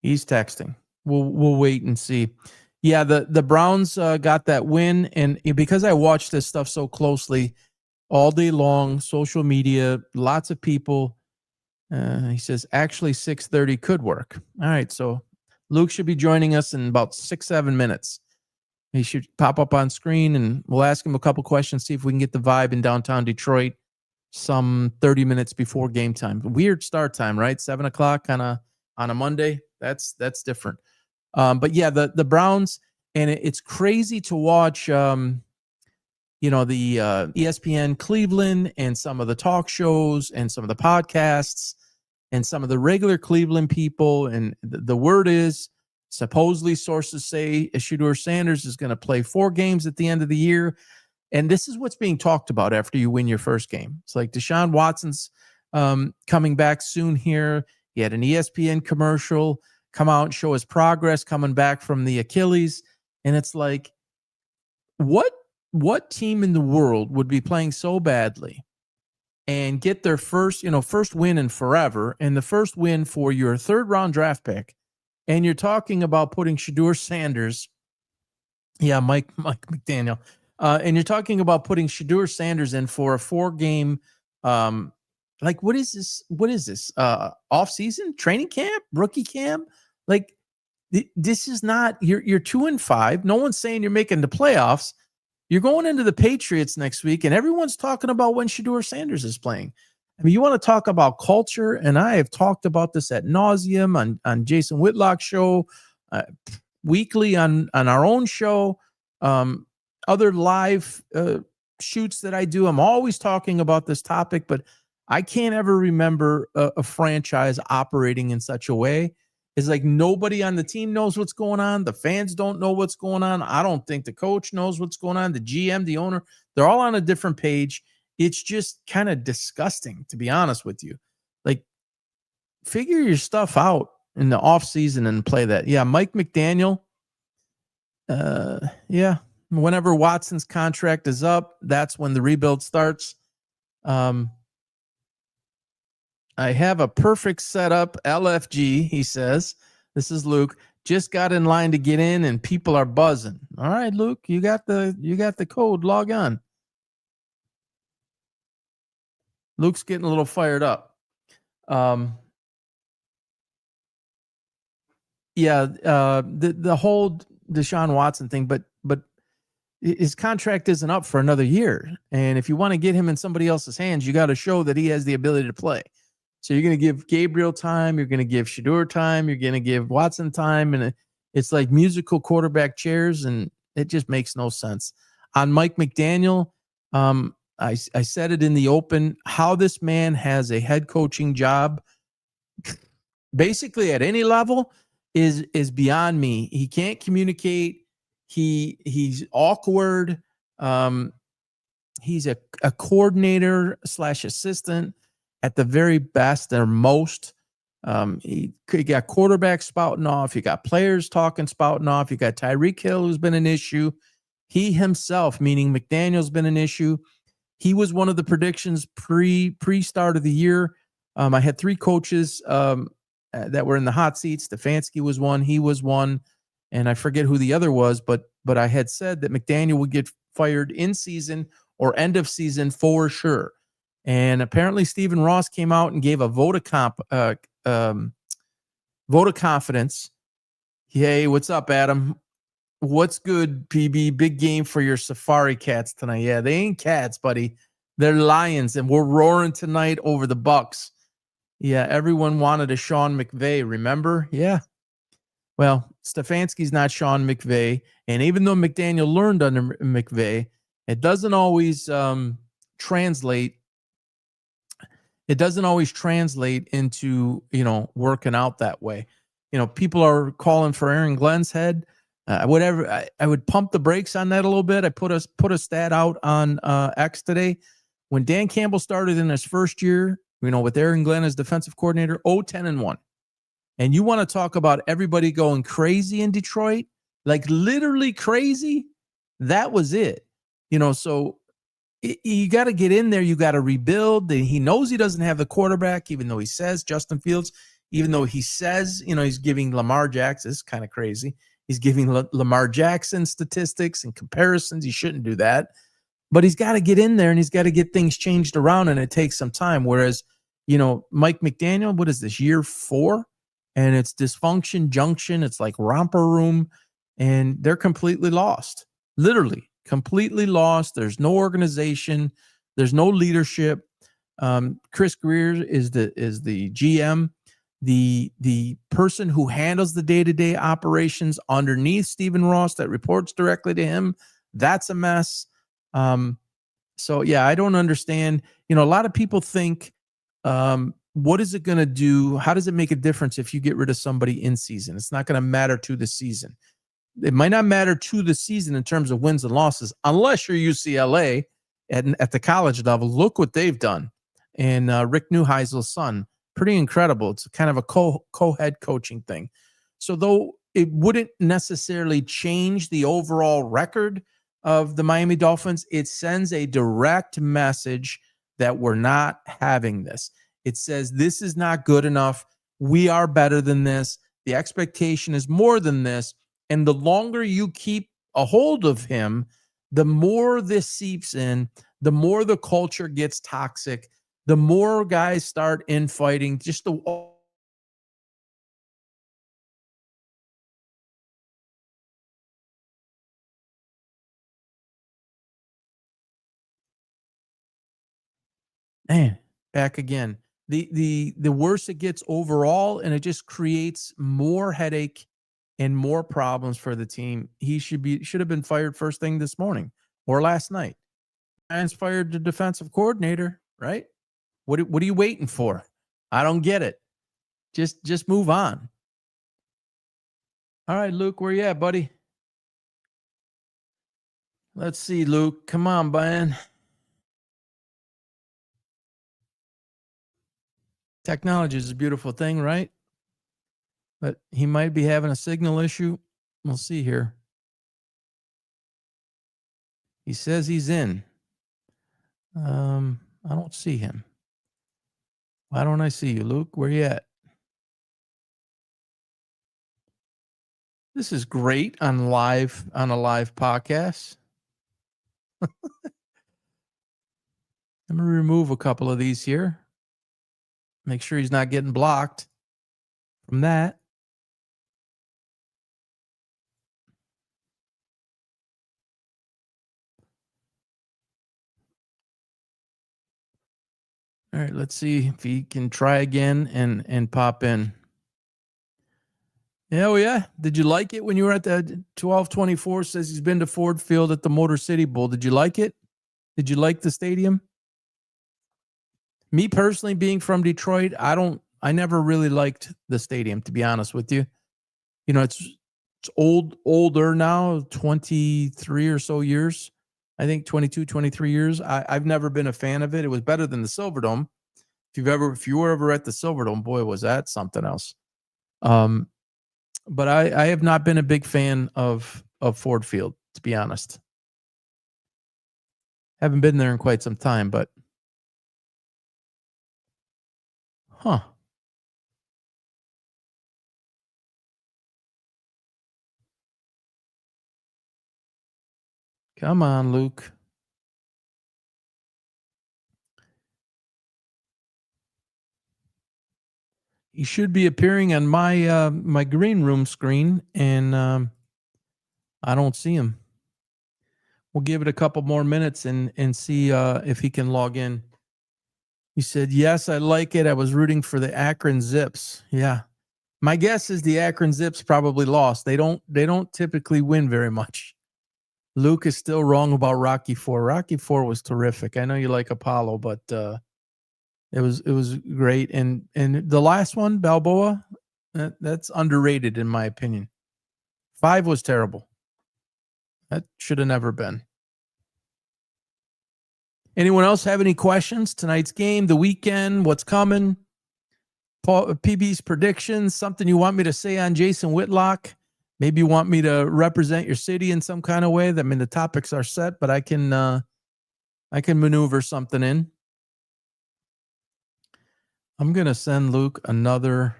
He's texting. We'll wait and see. Yeah, the Browns got that win, and because I watch this stuff so closely all day long, social media, lots of people. He says actually 6:30 could work. All right, so Luke should be joining us in about 6-7 minutes. He should pop up on screen, and we'll ask him a couple questions, see if we can get the vibe in downtown Detroit some 30 minutes before game time. Weird start time, right? 7 o'clock on a Monday. That's different. But yeah, the Browns, and it's crazy to watch. The ESPN Cleveland and some of the talk shows and some of the podcasts and some of the regular Cleveland people, and the word is, supposedly sources say Shedeur Sanders is going to play 4 games at the end of the year. And this is what's being talked about after you win your first game. It's like Deshaun Watson's coming back soon here. He had an ESPN commercial come out and show his progress coming back from the Achilles. And it's like, what team in the world would be playing so badly and get their first win in forever, and the first win for your 3rd round draft pick, and you're talking about putting Shedeur Sanders, Mike McDaniel, and you're talking about putting Shedeur Sanders in for a 4-game, like what is this? What is this? Off-season training camp, rookie camp? Like this is not. You're 2-5. No one's saying you're making the playoffs. You're going into the Patriots next week, and everyone's talking about when Shedeur Sanders is playing. I mean, you want to talk about culture, and I have talked about this ad nauseum on Jason Whitlock's show, weekly on our own show, other live shoots that I do. I'm always talking about this topic, but I can't ever remember a franchise operating in such a way. It's like nobody on the team knows what's going on. The fans don't know what's going on. I don't think the coach knows what's going on. The GM, the owner, they're all on a different page. It's just kind of disgusting, to be honest with you. Like, figure your stuff out in the offseason and play that. Yeah, Mike McDaniel. Whenever Watson's contract is up, that's when the rebuild starts. I have a perfect setup, LFG, he says. This is Luke. Just got in line to get in and people are buzzing. All right, Luke, you got the code. Log on. Luke's getting a little fired up. The whole Deshaun Watson thing, but his contract isn't up for another year. And if you want to get him in somebody else's hands, you got to show that he has the ability to play. So you're going to give Gabriel time, you're going to give Shedeur time, you're going to give Watson time, and it's like musical quarterback chairs, and it just makes no sense. On Mike McDaniel, I said it in the open, how this man has a head coaching job basically at any level is beyond me. He can't communicate. He's awkward. He's a coordinator / assistant at the very best or most. You got quarterbacks spouting off. You got players spouting off. You got Tyreek Hill, who's been an issue. He himself, meaning McDaniel's been an issue. He was one of the predictions pre-start of the year. I had 3 coaches that were in the hot seat. Stefanski was one. He was one. And I forget who the other was, but I had said that McDaniel would get fired in season or end of season for sure. And apparently Stephen Ross came out and gave a vote of confidence. Hey, what's up, Adam? What's good, PB? Big game for your Safari Cats tonight. Yeah, they ain't cats, buddy. They're lions, and we're roaring tonight over the Bucs. Yeah, everyone wanted a Sean McVay, remember? Yeah. Well, Stefanski's not Sean McVay, and even though McDaniel learned under McVay, it doesn't always translate. It doesn't always translate into, working out that way. People are calling for Aaron Glenn's head. Whatever. I would pump the brakes on that a little bit. I put a stat out on X today. When Dan Campbell started in his first year, with Aaron Glenn as defensive coordinator, 0-10-1. And you want to talk about everybody going crazy in Detroit, like literally crazy? That was it. So you got to get in there. You got to rebuild. He knows he doesn't have the quarterback, even though he says Justin Fields, even though he says, he's giving Lamar Jackson. It's kind of crazy. He's giving Lamar Jackson statistics and comparisons. He shouldn't do that. But he's got to get in there and he's got to get things changed around, and it takes some time. Whereas, Mike McDaniel, what is this, year 4? And it's dysfunction junction. It's like romper room, and they're completely lost. Literally completely lost. There's no organization. There's no leadership. Chris Greer is the GM. The person who handles the day-to-day operations underneath Stephen Ross that reports directly to him, that's a mess. So yeah, I don't understand. A lot of people think, what is it going to do? How does it make a difference if you get rid of somebody in season? It's not going to matter to the season. It might not matter to the season in terms of wins and losses, unless you're UCLA at the college level. Look what they've done. And Rick Neuheisel's son, pretty incredible. It's kind of a co-head coaching thing. So though it wouldn't necessarily change the overall record of the Miami Dolphins, it sends a direct message that we're not having this. It says this is not good enough. We are better than this. The expectation is more than this. And the longer you keep a hold of him, the more this seeps in, the more the culture gets toxic, the more guys start infighting. Just the man, back again. The worse it gets overall, and it just creates more headache and more problems for the team. He should have been fired first thing this morning or last night. Giants fired the defensive coordinator, right? What are you waiting for? I don't get it. Just move on. All right, Luke, where you at, buddy? Let's see, Luke. Come on, man. Technology is a beautiful thing, right? But he might be having a signal issue. We'll see here. He says he's in. I don't see him. Why don't I see you, Luke? Where you at? This is great on a live podcast. I'm gonna remove a couple of these here. Make sure he's not getting blocked from that. All right, let's see if he can try again and pop in. Yeah, well, yeah. Did you like it when you were at the 1224? Says he's been to Ford Field at the Motor City Bowl. Did you like it? Did you like the stadium? Me personally, being from Detroit, I never really liked the stadium, to be honest with you. You know, it's older now, 23 or so years. I think 22, 23 years. I've never been a fan of it. It was better than the Silverdome. If you were ever at the Silverdome, boy, was that something else. But I have not been a big fan of Ford Field, to be honest. Haven't been there in quite some time, but huh. Come on, Luke. He should be appearing on my my green room screen, and I don't see him. We'll give it a couple more minutes and see if he can log in. He said, yes, I like it. I was rooting for the Akron Zips. Yeah. My guess is the Akron Zips probably lost. They don't typically win very much. Luke is still wrong about Rocky IV. Rocky IV was terrific. I know you like Apollo, but it was great. And the last one, Balboa, that's underrated in my opinion. 5 was terrible. That should have never been. Anyone else have any questions? Tonight's game, the weekend, what's coming? PB's predictions, something you want me to say on Jason Whitlock? Maybe you want me to represent your city in some kind of way. I mean, the topics are set, but I can maneuver something in. I'm going to send Luke another,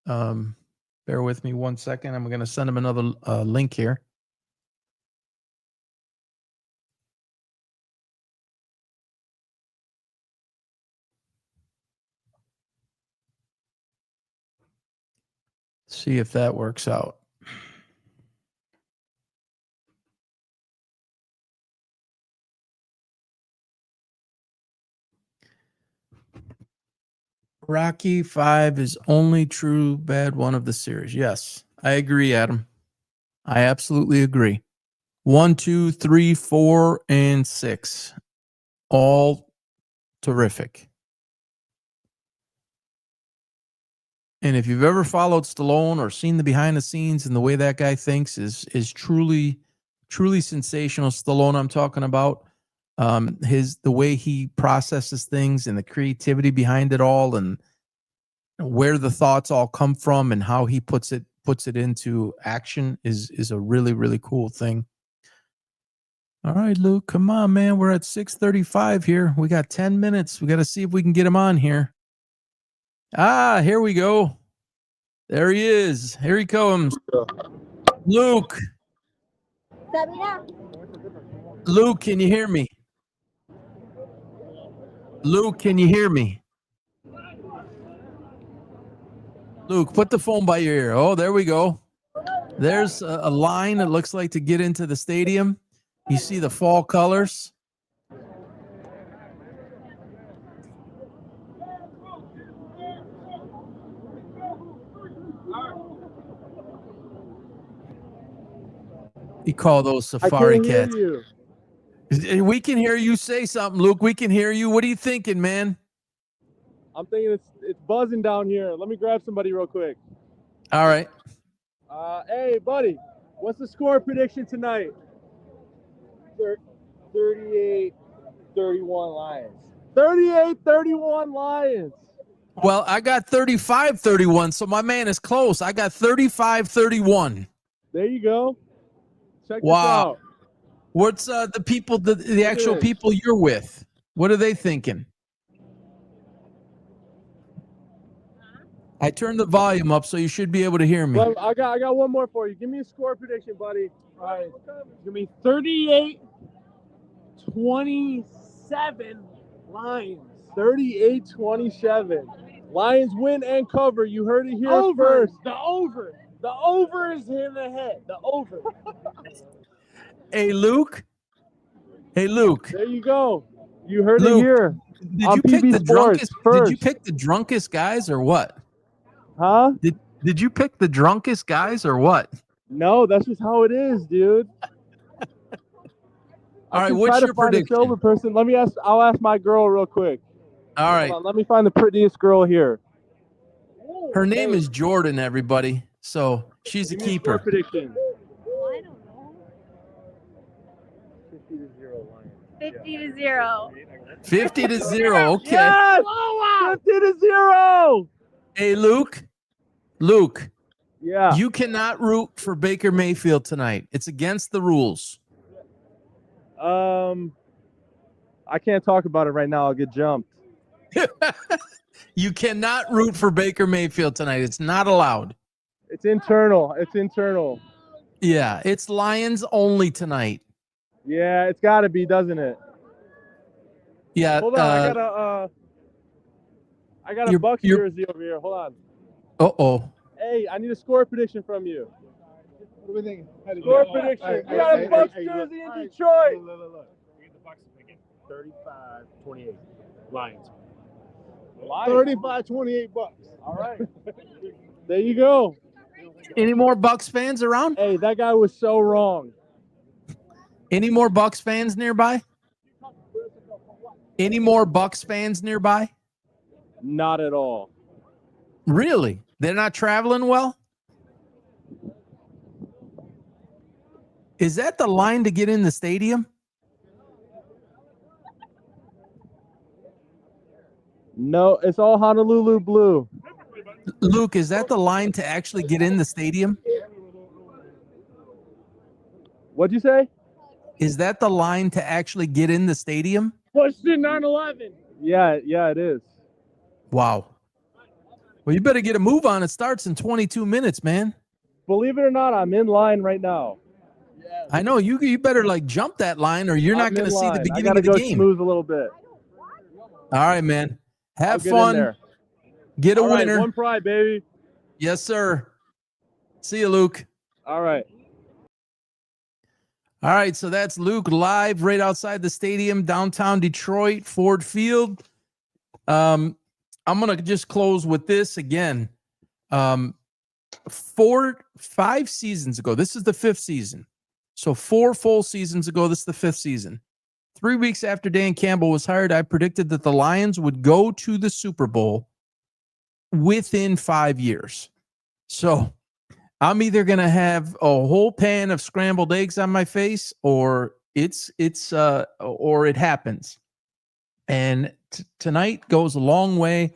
bear with me 1 second. I'm going to send him another link here. See if that works out. Rocky V is only true bad one of the series. Yes, I agree, Adam. I absolutely agree. 1, 2, 3, 4, and 6. All terrific. And if you've ever followed Stallone or seen the behind the scenes and the way that guy thinks is truly, truly sensational. Stallone, I'm talking about. The way he processes things and the creativity behind it all, and where the thoughts all come from and how he puts it into action is a really, really cool thing. All right, Luke, come on, man. We're at 6:35 here. We got 10 minutes. We got to see if we can get him on here. Here we go. There he is. Here he comes. Luke. Luke, can you hear me? Luke, can you hear me? Luke, put the phone by your ear. Oh, there we go. There's a line that looks like to get into the stadium. You see the fall colors. You call those safari cats. You. We can hear you. Say something, Luke. We can hear you. What are you thinking, man? I'm thinking it's buzzing down here. Let me grab somebody real quick. All right. Hey, buddy, what's the score prediction tonight? 38-31 Lions. 38-31 Lions. Well, I got 35-31, so my man is close. I got 35-31. There you go. Check this Wow. out. What's the people, the actual people you're with? What are they thinking? I turned the volume up, so you should be able to hear me. Well, I got one more for you. Give me a score prediction, buddy. All right. Give me 38-27 Lions. 38-27. Lions win and cover. You heard it here first. The over. The over is in the head. The over. Hey, Luke. Hey, Luke. There you go. You heard Luke, it here. Did you pick the drunkest? Did you pick the drunkest guys or what? Huh? Did you pick the drunkest guys or what? No, that's just how it is, dude. All right, what's your prediction? Sober person. Let me ask. I'll ask my girl real quick. All right. Hold on, let me find the prettiest girl here. Her name is Jordan, everybody. So she's a keeper. Prediction. I don't know. 50-0 Lions. 50-0. 50-0. Okay. Yes! 50-0. Hey, Luke. Luke. Yeah. You cannot root for Baker Mayfield tonight. It's against the rules. I can't talk about it right now. I'll get jumped. You cannot root for Baker Mayfield tonight. It's not allowed. It's internal. It's internal. Yeah, it's Lions only tonight. Yeah, it's got to be, doesn't it? Yeah. Hold on, I got a Bucs jersey over here. Hold on. Uh-oh. Hey, I need a score prediction from you. What do we think? Score prediction. We got a Bucs jersey in Detroit. Look. The Bucs are picking 35-28 Lions. 35-28 Bucs. All right. There you go. Any more Bucs fans around? Hey, that guy was so wrong. Any more Bucs fans nearby? Any more Bucs fans nearby? Not at all. Really? They're not traveling well? Is that the line to get in the stadium? No, it's all Honolulu blue. Luke, is that the line to actually get in the stadium? What'd you say? Is that the line to actually get in the stadium? Pushed in 9/11. Yeah, it is. Wow. Well, you better get a move on. It starts in 22 minutes, man. Believe it or not, I'm in line right now. I know. You better like jump that line or you're not going to see the beginning of the go game. Smooth a little bit. All right, man. Have Get fun. in there. Get a All right, winner. one pride, baby. Yes, sir. See you, Luke. All right. All right, so that's Luke live right outside the stadium, downtown Detroit, Ford Field. I'm going to just close with this again. 5 seasons ago, this is the 5th season. So 4 full seasons ago, this is the 5th season. 3 weeks after Dan Campbell was hired, I predicted that the Lions would go to the Super Bowl within 5 years. So I'm either going to have a whole pan of scrambled eggs on my face or or it happens. And tonight goes a long way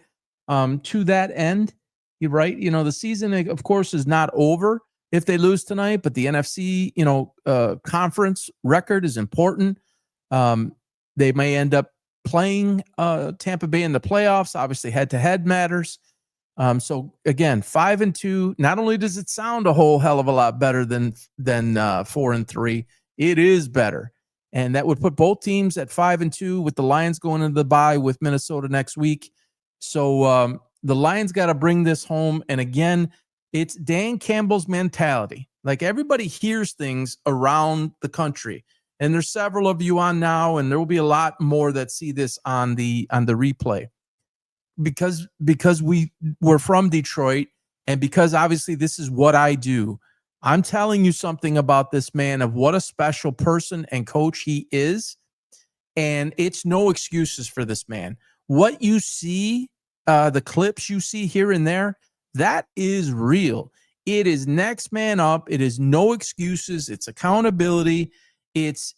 to that end. You're right. You know, the season, of course, is not over if they lose tonight, but the NFC, conference record is important. They may end up playing Tampa Bay in the playoffs. Obviously, head-to-head matters. So again, 5-2. Not only does it sound a whole hell of a lot better than 4-3, it is better. And that would put both teams at 5-2 with the Lions going into the bye with Minnesota next week. So the Lions got to bring this home. And again, it's Dan Campbell's mentality. Like, everybody hears things around the country, and there's several of you on now, and there will be a lot more that see this on the replay. Because we're from Detroit, and because obviously this is what I do, I'm telling you something about this man, of what a special person and coach he is. And it's no excuses for this man. What you see, the clips you see here and there, that is real. It is next man up. It is no excuses. It's accountability. It's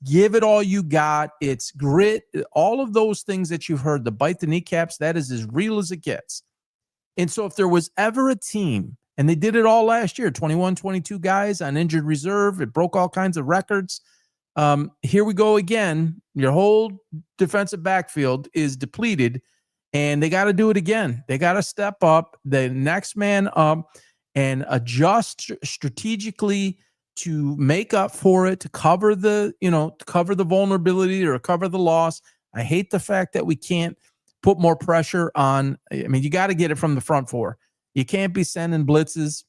give it all you got. It's grit. All of those things that you've heard, the bite the kneecaps, that is as real as it gets. And so if there was ever a team, and they did it all last year, 21, 22 guys on injured reserve, it broke all kinds of records. Here we go again. Your whole defensive backfield is depleted, and they got to do it again. They got to step up, the next man up, and adjust strategically to make up for it, to cover the vulnerability or cover the loss. I hate the fact that we can't put more pressure on. I mean, you got to get it from the front four. You can't be sending blitzes.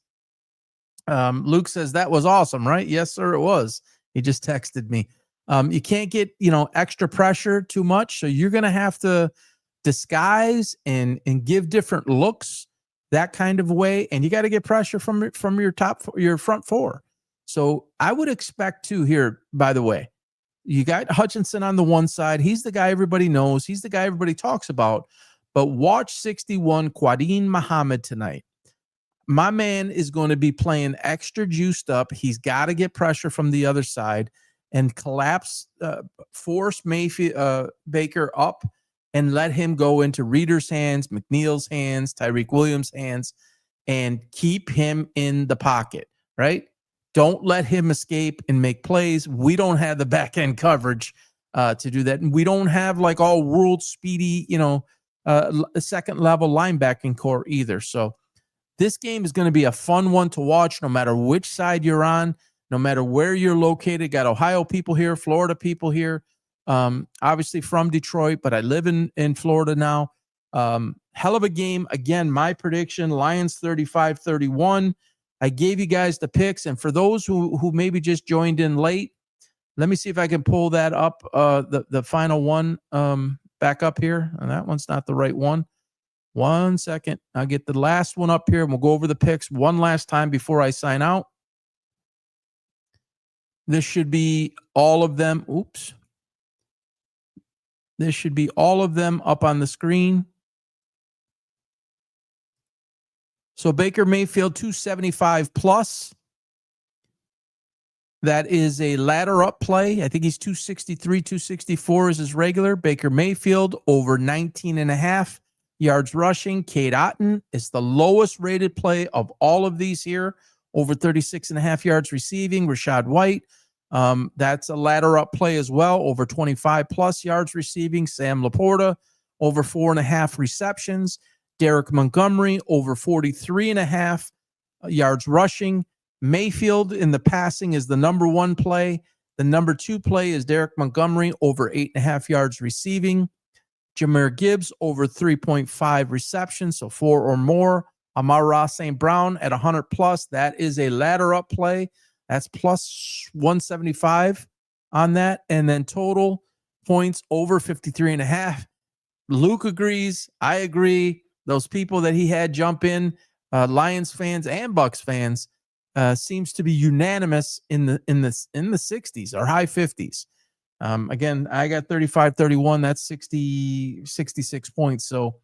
Luke says that was awesome, right? Yes, sir, it was. He just texted me. You can't get, extra pressure too much. So you're going to have to disguise and give different looks, that kind of way. And you got to get pressure from your front four. So I would expect to here, by the way, you got Hutchinson on the one side. He's the guy everybody knows. He's the guy everybody talks about. But watch 61 Quadeen Muhammad tonight. My man is going to be playing extra juiced up. He's got to get pressure from the other side and collapse, force Baker up and let him go into Reader's hands, McNeil's hands, Tyreek Williams' hands, and keep him in the pocket, right? Don't let him escape and make plays. We don't have the back end coverage to do that. And we don't have like all world speedy, second level linebacking core either. So this game is going to be a fun one to watch, no matter which side you're on, no matter where you're located. Got Ohio people here, Florida people here, obviously from Detroit, but I live in Florida now. Hell of a game. Again, my prediction, Lions 35-31. I gave you guys the picks. And for those who maybe just joined in late, let me see if I can pull that up, the final one back up here. And that one's not the right one. 1 second. I'll get the last one up here, and we'll go over the picks one last time before I sign out. This should be all of them. Oops. This should be all of them up on the screen. So Baker Mayfield, 275 plus. That is a ladder up play. I think he's 263, 264 is his regular. Baker Mayfield over 19.5 yards rushing. Cade Otton is the lowest rated play of all of these here, over 36.5 yards receiving. Rashad White, that's a ladder up play as well, over 25 plus yards receiving. Sam Laporta, over 4.5 receptions. Derek Montgomery, over 43.5 yards rushing. Mayfield in the passing is the number one play. The number two play is Derek Montgomery, over 8.5 yards receiving. Jahmyr Gibbs, over 3.5 receptions, so 4 or more. Amar-Ra St. Brown at 100 plus. That is a ladder up play. That's plus 175 on that. And then total points over 53.5. Luke agrees. I agree. Those people that he had jump in, Lions fans and Bucs fans, seems to be unanimous in the 60s or high 50s. Again, I got 35-31. That's 66 points. So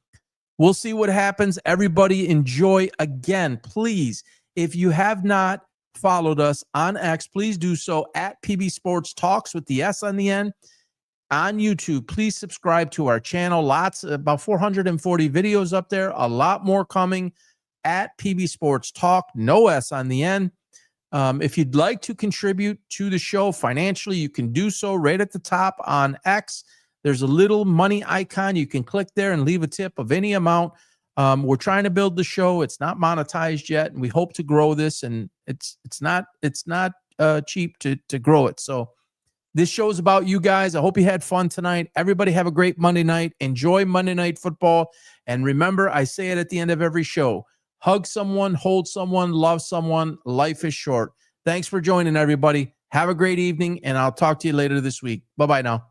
we'll see what happens. Everybody enjoy. Again, please, if you have not followed us on X, please do so at PB Sports Talks with the S on the end. On YouTube, please subscribe to our channel. About 440 videos up there. A lot more coming at PB Sports Talk. No S on the end. If you'd like to contribute to the show financially, you can do so right at the top on X. There's a little money icon. You can click there and leave a tip of any amount. We're trying to build the show. It's not monetized yet, and we hope to grow this. And it's not cheap to grow it. So this show is about you guys. I hope you had fun tonight. Everybody have a great Monday night. Enjoy Monday Night Football. And remember, I say it at the end of every show: hug someone, hold someone, love someone. Life is short. Thanks for joining, everybody. Have a great evening, and I'll talk to you later this week. Bye-bye now.